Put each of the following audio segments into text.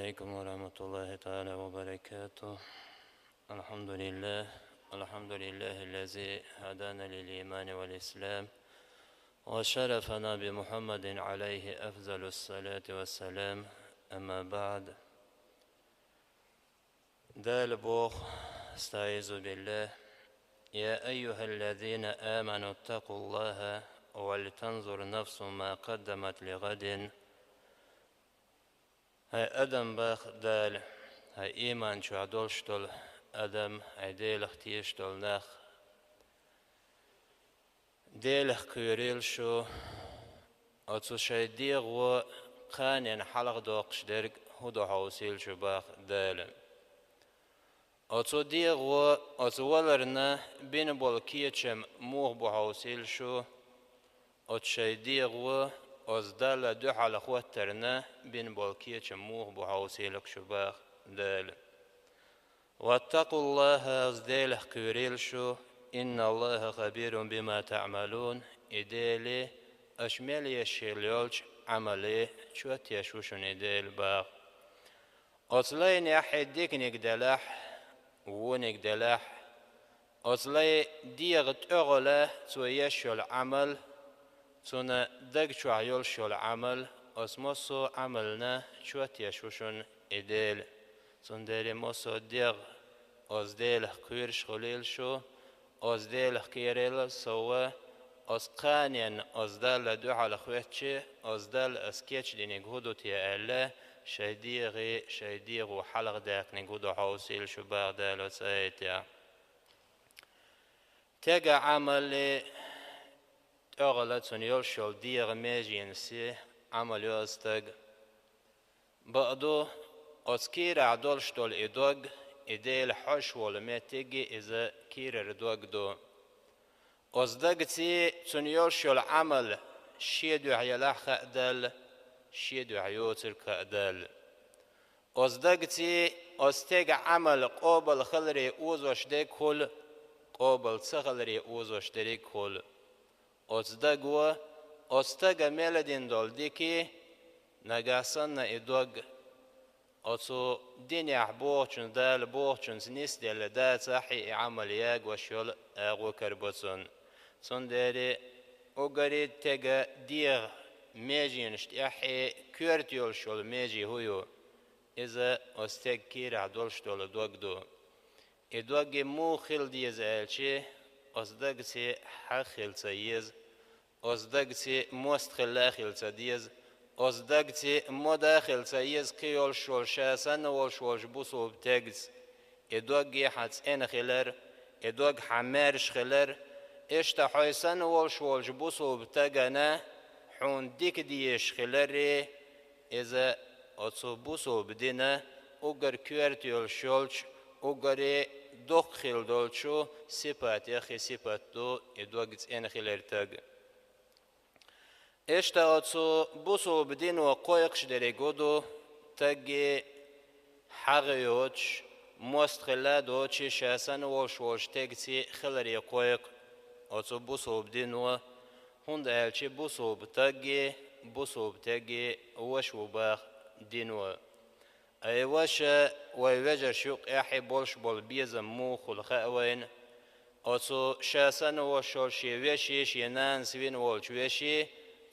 عليكم ورحمة الله تعالى وبركاته. الحمد لله الذي هدانا للإيمان والإسلام وشرفنا بمحمد عليه أفضل الصلاة والسلام. أما بعد، دال بوخ استعيذ بالله. يا أيها الذين آمنوا اتقوا الله ولتنظر نفس ما قدمت لغد. هاي أدم باخ دال هاي إيمان شو عدولشتل أدم هاي ديلخ تيشتل نخ ديلخ كيريل شو أتو شاي ديغو قانين حلق دوقش درق هدو حوسيل شو باخ دال أتو ديغو أتو ولرنا بين بولكيتشم موغ بو حوسيل شو أتو شاي ديغو أزدال دو حلق واترنا بين بولكيتشم موغ بو حوسيلك شو باخ دال واتقوا الله أزديلخ كيريل شو إن الله خبير بما تعملون. إديلي أشمل يشيليولش عملي شوت يشوشن إديل باغ أصلين يحديك نقدلح ونقدلح أصلي ديغت أغلا تو يشول عمل تونا دق شو عيول شول عمل أسمسو عملنا شوت يشوشن إديل تندري موسو ديغ أزديلخ كيرش خليل شو أزديلخ كيريل سوا أسقانين أزدال دو على خواتشي أزدال أسكيتش دي نقودو تيا ألا شايديغ وحلق داك نقودو حوصيل شو باغدال وسايتيا تيغا عملي أغلتون يلشول ديغ ميجينسي عمل يوستغ بقدو أسكير عدولشتول إدوغ إديل حش ولا تيجي إذا كير ردوغ دو أصدقتي تنيوش العمل شيدو عيلاح خأدل شيدو عيوتر كأدل أصدقتي أستيق عمل قوبل خلري أوزوش ديك خل قوبل تخلري أوزوش ديك خل أصدقوا أستيق ميلدين دول ديكي نقاسن إدوغ أتو دنيا بوغشن دال بوغشن سنيس دال دا تاحي عمل ياق وشول أغو كربوتون سندري أغري تيغا ديغ ميجين اشتياحي كورتيول شول ميجي هيو إذا أستيق كير عدول شتول دوغدو إدوغي مو خيل ديز آلشي أصدقتي حخيل تيز أصدقتي موست خلاخيل تديز أصدقتي مداخل سيز كيول شول شاسن والشولش بوسو بتجز إدوغي حتس إن خلر إدوغ حمارش خلر إشتا حيسن والشولش بوسو بتجنا حون ديك ديش خلري إذا أتصو بوسو بدينا أجر كيرتيول شولش أجري دخل دولشو سيبات يخي سيبات دو إدوغت إن خلر تج إشتا أتصو بوسو بدين وقويقش دريقودو تاقي حاغيوش موستخلا دوشي شاسن وش تاقتي خلري قويق أتصو بوسو بدين هند أهلشي بوسو بتاقي وش وباخ دينو أي وشا ويوجر شوق إحي بولش بول بيزم مو خلخاوين أتصو شاسن وشولشي ويشيش ينان سوين والش ويشي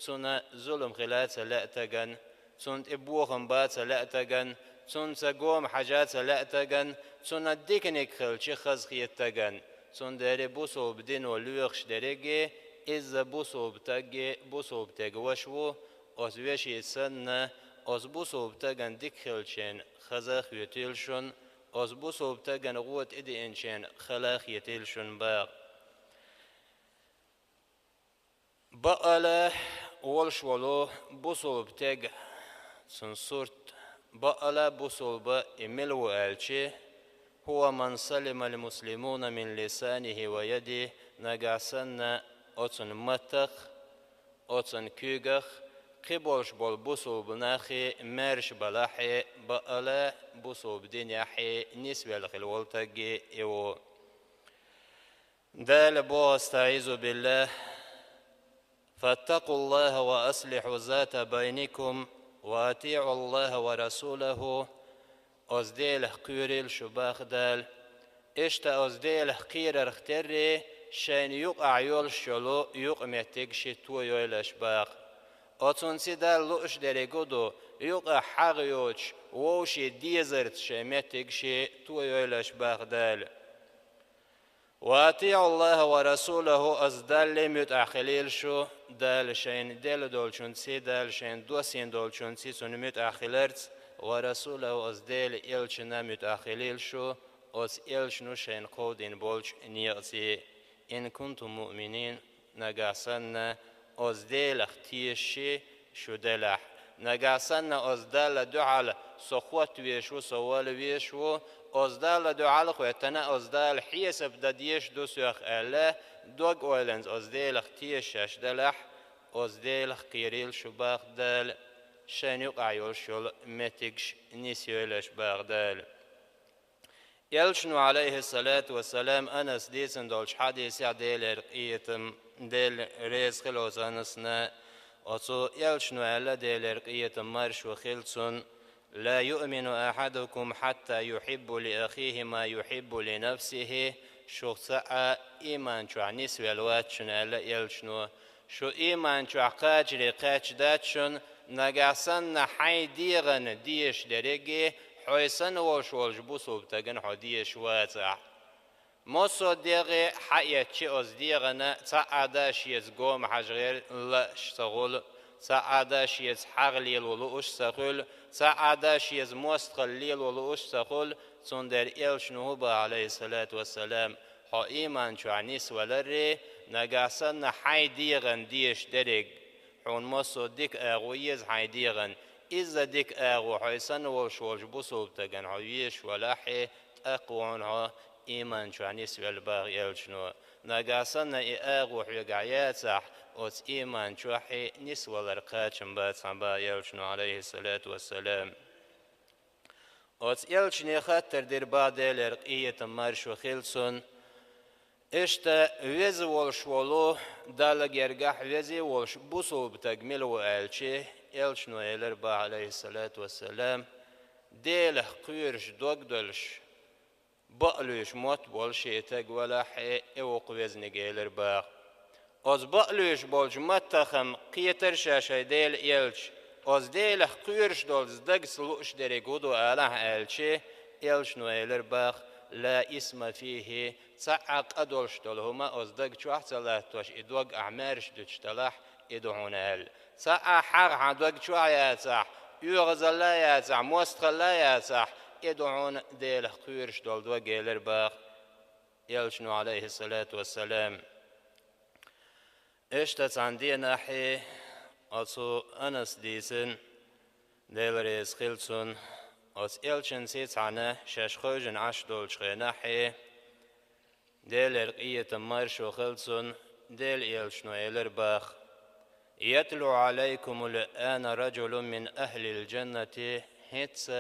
تون ظلم خلات لا تجن تون إبوهم بات لا تجن تون تقوم حاجات لا تجن تون ديكنك خلشي خزخي تجن تون داري بوسو بدين ولوخش دريجي إذا بوسو بتاج وشو أزويشي سنة أزبوسو بتاجن ديك خلشين خزخ يتيلشون أزبوسو بتاجن غوت إدي إنشين خلاخ يتيلشون باغ بقاله والش ولو بوصل بتاج سنصورت بقاله بوصل بإملو ألشي هو من سلم المسلمون من لسانه ويده نجاسنا أتن متخ أتن كيغخ قبولش بول بوصل بناخي مرش بلاحي بقاله بوصل بدنياحي نسبة لخلولتاجي إيو دال بو استعيذ بالله. فاتقوا الله وأصلحوا ذات بينكم وأطيعوا الله ورسوله از دیل قیریل شو باخدال اشتا از دیل قیر اختری شین یوق عیول شلو یوق متگش تو یولش باخ اتون سیدال لوش درگودو یوق حقیوچ ووش دیزرت شمتگش تو یولش باخدال واتيع الله ورسوله أزدال متأخليل شو دال شين دال دولشون سي دال شين دوسين دولشون سي سن متأخلرت ورسوله أزدال إلشنا متأخليل شو أز إلشنو شين قودين بولش نيأسي إن كنتم مؤمنين نقاسنا أزدال اختيشي شو دلح نقاسنا أزدال دعال سخوت ويشو سوال ويشو أزدال دعال خواتنا أزدال حيسب داديش دو سيخ ألا دوغ أولنز أزدال اختيش أشدلح أزدال قيريل شو باغدال شانيق عيول شول متكش نسيولش باغدال يلشنو عليه الصلاة والسلام أنس ديسن دولش حديث عديل رقيتم ديل ريز خلوز أنسنا أصو يلشنو على ديل رقيتم مرش وخلصن لا يؤمن أحدكم حتى يحب لأخيه ما يحب لنفسه شو ساعة إيمان شو عنيس والواتشن على يلشنو شو إيمان شو عقاجري قاج داتشن نقاسن نحي ديغن ديش دريجي حيسن وشولج بوصوب تغن حديش واتع موسو ديغي حياتي أز ديغن تعاداش يزقوم حجغير لاش تغول تعاداش يزحغليل ولوش سغول تعاداش يزموستغليل ولوش سغول صندر إلشنو با عليه الصلاة والسلام حا إيمان شو عنيس ولري نقاسن حي ديغن ديش دريج حون موسو ديك أغويز حي ديغن إذا ديك أغو حيسن وشولج بوصوب تغن حيش ولاحي تأقوانها إيمان شو عنيس والباغ يلشنو نقاسن أغو حيقعياتح أوت إيمان شو حي نسوى لرقاتشن باتحن با يلشنو عليه الصلاة والسلام أوت يلشني خاطر دير بعد لرقية مارش وخلصن إشتا ويز والشولو دال جرجح ويزي والش بوصوب تجمل وألشي يلشنو يلربا عليه الصلاة والسلام ديله قيرش دوغدلش بقلوش موت بولشي تج ولا حي اوق وزن يلربا از بقلوش بولش متخم قيتر شاشة ديل يلش از ديله قيرش دولز دق سلوش دريقودو آله ألشي يلشنو يلربا لا اسم فيه تعق أدولش دولهما از دق شوح تلاتوش إدوغ أعمارش دوشتلاح إدوهون أل ساعة حق عدوك شو ياتح يغزل لا ياتح موستغل لا ياتح يدعون ديل قيرش دول دو جيلر باخ يلشنو عليه الصلاة والسلام اشتت عندي ناحي أصو أنس ديسن ديل ريز خلصن أص يلشن سيت عنه شاشخوجن عش دول شخي ناحي ديل رقية مارش وخلصن ديل يلشنو يلر باخ يتلو عليكم الآن رجل من أهل الجنة هتس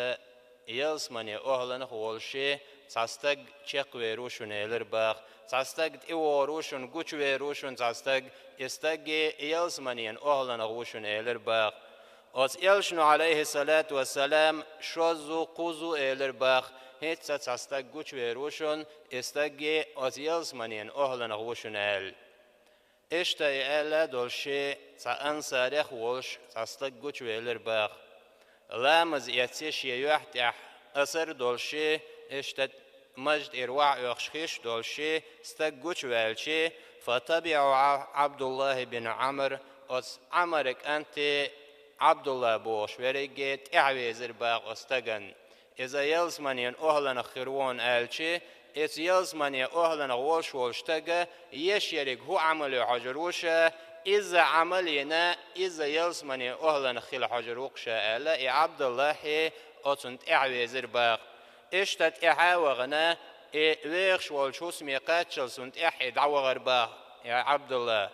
يلسمني أهلن خولشي تستق تشق ويروشن يلرباخ تستق إيوروشن قوش ويروشن تستق يستق يلسمني أهلن غوشن يلرباخ أس يلشنو عليه الصلاة والسلام شوزو قوزو يلرباخ هتس تستق قوش ويروشن يستق أس يلسمني أهلن غوشن يل اشتا إلا دولشي تأنسارخ وولش تستقوش ويلرباخ لامز يتسيش يوحتح أسر دولشي اشتا مجد إرواع يخشخيش دولشي استقوش ويلشي فتبعوا عبد الله بن عمر أس عمرك أنت عبد الله بوش ورقيت إعويزر باغ استقن إذا يلزمنين أهلنا خيرون ألشي إذ يلزمني أهلنا غولش والشتاقة يشيرك هو عمل حجروشة إذا عملنا إذا يلزمني أهلنا خيل حجروكشة ألا عبد الله أتنت إعويزر باغ إشتت إحاوغنا ويخش والشوس ميقاتشل سنت إحي دعوغر باغ يا عبد الله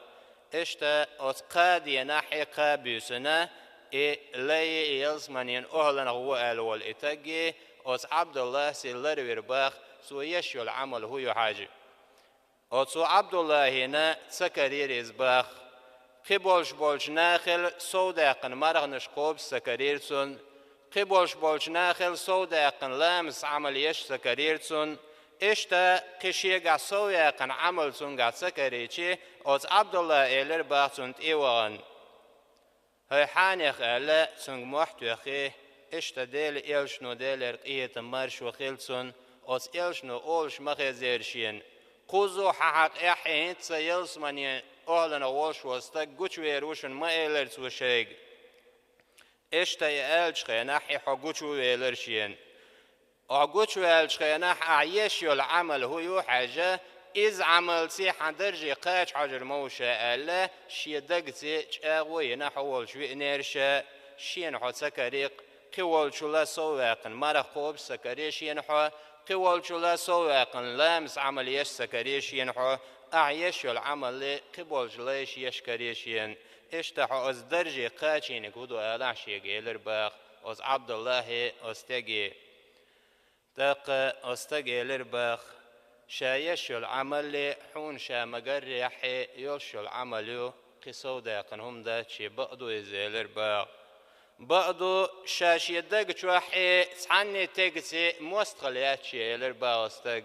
إشتا أتقادي ناحي قابيسنا لي يلزمني أهلنا هو ألوال إتاقي أت عبد الله سيلر ويرباغ سو يشيو العمل هو حاجة أتسو عبد الله هنا سكرير إزباخ خبولش بولش ناخل سوداقن مرغنش قوب سكرير سن bolch nachel sowdaken lams amal yesh sakarirtsun, اشتا قشيقع سوياقن عمل سنقع سكريتي اوز عبد الله إلر باقسنت إيوان هاي حانيخ ألا سنق محتو أخيه اشتا ديل إلشنو ديل رقية مارش وخيلسون اوز إلشنو أولش مخي زيرشين قوزو حقق إحين تسيلس مني أهلنا والش وستك قوش ويروشن ما إلرس وشيق اشتا يألش خيناحي حقوش ويلرشين أقولش والشخيناح أعيشيو العمل هو حاجة إذ عمل سي حندرجي قاش حجر موشا ألا شي دقتي أغوي نحول شوي نيرشا شي نحو سكريق قوال شلا سواقن مرخوب سكري شي نحو قوال شلا سواقن لامس عمل يش سكري شي نحو أعيشيو العمل قبول جليش يشكريشين اشتحو أز درجي قاشين كودو ألا شي قيلر باق أز عبد الله أستجي داق أستجيلر باخ شايشو العمل حون شا مقر يحي يوشو العملو قصو داقنهم داتشي بقدو يزيلر باخ بقدو شاشي داق شوحي تعني تاقسي موستغلياتشي يلر باخ استاق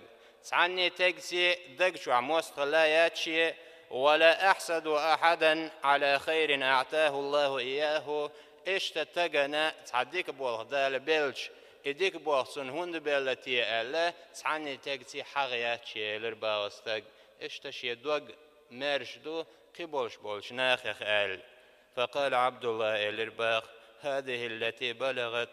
تعني تاقسي داق شوح موستغلياتشي ولا أحسد أحدا على خير أعطاه الله إياه اشتتقنا تعديك بوالغدال بيلش إديك بوخصن هند بلتي ألا تعني تجتي حغيات شيلر باوستج اشتشي دوغ مرشدو قبولش بولش ناخخ أل فقال عبد الله الرباخ هذه التي بلغت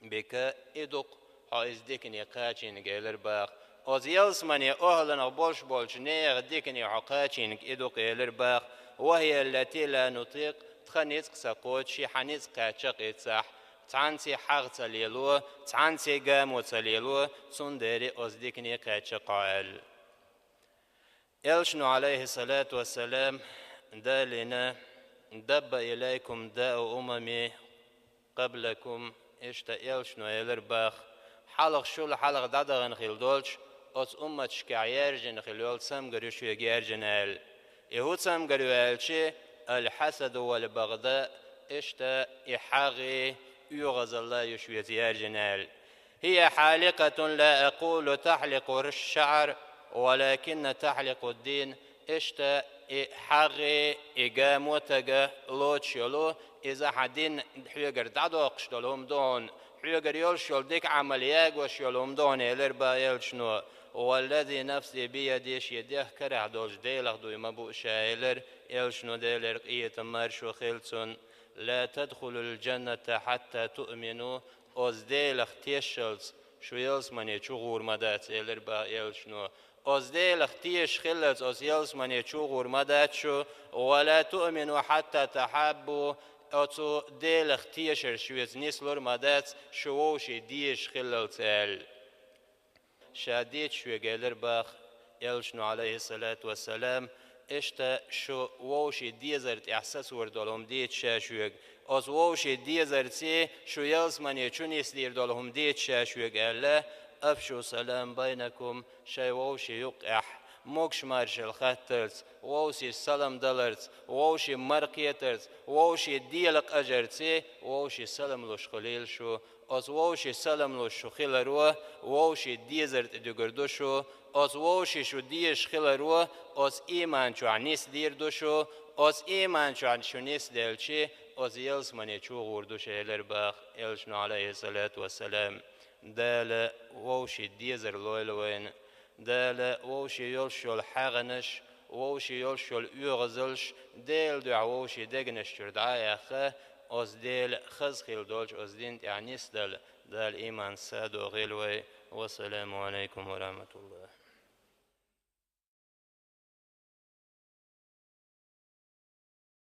بك إدق حائز ديكني قاتشين الرباخ أزيلس مني أهلنا بولش نيغ ديكني حقاتشين إدق الرباخ وهي التي لا نطيق تخنيت قسقوت شي حنيت قاتشق إتصح تعنسي حغ تليلو تعنسي قام تليلو صندري أصدقني قاتش قائل إلشنو عليه الصلاة والسلام دالنا دب إليكم داء أممي قبلكم إشتا إلشنو إلرباخ حلق شول حلق دادغن خيلدولش أس أمت شكعيرجن خيلول سمغريو شو يجيرجن آل إهو سمغريو آلشي الحسد والبغضاء إشتا إحاغي يغز الله يشوي زيارجنال هي حالقة لا أقول تحلق الشعر ولكن تحلق الدين اشتا حغي إقاموتك لوتشيلو إذا حدين حيقر دادوقش دولهم دون حيقر يلشل ديك عملياق وشيلهم دون إلربا يلشنو والذي نفسي بيديش يديه كره دوش ديلخ دوي مبو شايلر يلشنو ديلر قية مارشو خيلتون لا تدخلوا الجنة حتى تؤمنوا أزديلخ تيشلز شو يلزمني شغور مدات إلربا يلشنو أزديلخ تيش خلز أز يلزمني شغور مدات شو ولا تؤمنوا حتى تحبوا أتو ديلخ تيشر شو يزنيسلور مدات شووشي ديش خلز إل شاديت شو يلرباخ يلشنو عليه الصلاة والسلام اشتا شو ووشي ديزرت احساس وردولهم ديت شاشويق از ووشي ديزرتي شو يلزمني چونيس ليردولهم ديت شاشويق ألا أفشو سلام بينكم شاي ووشي يقح موكش مارشل خاترز ووشي سلام دلرز ووشي مرقيترز ووشي ديلق أجرتي ووشي سلام لوش خليل شو از ووشي سلام لوش شو خيلروا ووشي ديزرت ادوگردو شو از ووشي شو ديش خيلروا از إيمان شو عنيس ديردوشو از إيمان شو عنيس ديلشي از يلزمني شو غوردوش إلرباخ إلشنو عليه الصلاة والسلام دال ووشي ديزر لويلوين دال ووشي يلشو الحغنش ووشي يلشو الأغزلش ديل دع ووشي دقنش تردعايا خا از ديل خز خيل دولش از دين عنيس دال إيمان سادو غيلوي والسلام عليكم ورحمة الله